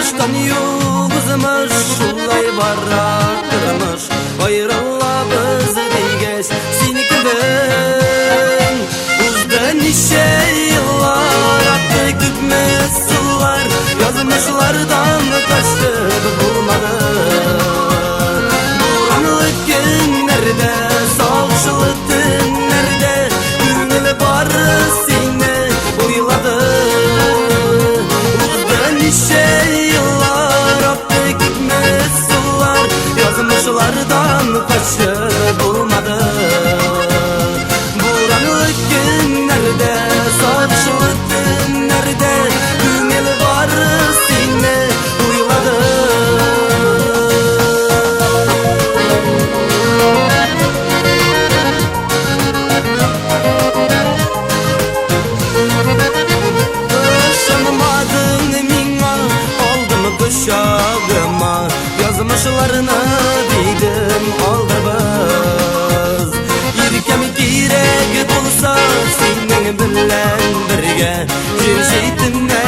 baştan yolguzmuş, şulay baraktırmış. Ayrıla biz deygez seni kibin. Uzdan işe yıllar attı küpmez sular, yazmışlardan kaçtı bulmadı. Buranlık günlerde, sağışlık günlerde, gönül barı seni uyladı. Uzdan işe yıllar attı küpmez sular, yazmışlardan kaçtı bulmadı. Buranlık günlerde, sağışlık günlerde, gönül barı seni uyladı. Kuşağıma yazmışlarını dedim aldırmaz. Yirkem girek bulsa senin bilen birge, Cemşeytine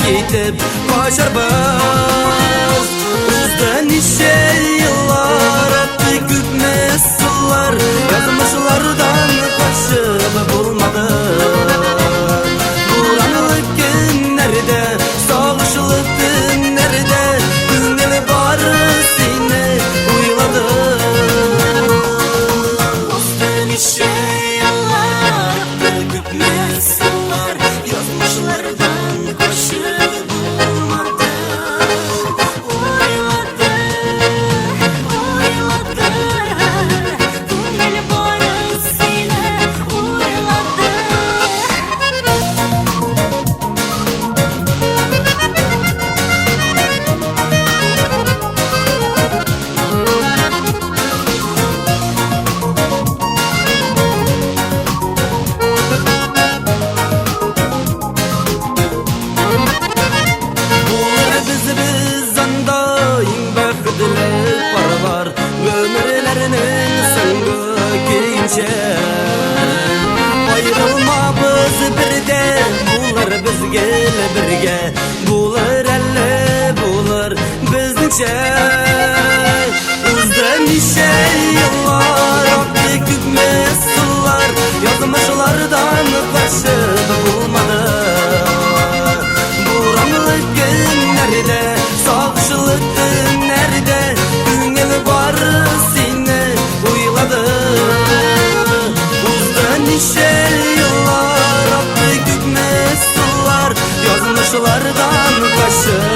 gitip kaçarbaz. Uzdan işe yıllar attı küpmez sular, yazmışlardan kaçıp bulmadı. Buranlık günlerde, sağışlık günlerde, gönül barı seni uyladı. Uzdan işe yıllar attı küpmez sular, yazmışlardan kaçıp bulmadı. Uyladı, uyladı, gönül barı seni uyladı. Bular bizden daim bakdılık var, ömürlerinin songu keyince. Ayrılma biz birde, bular bizge birge, bular elle bular biznikçe. Uzdan işe yıllar attı küpmez sular, yazmışlardan kaçıp bulmadı. Buranlık günlerde, sağışlık günlerde, gönül barı seni uyladı. Uzdan işe yıllar attı küpmez sular, yazmışlardan kaçıp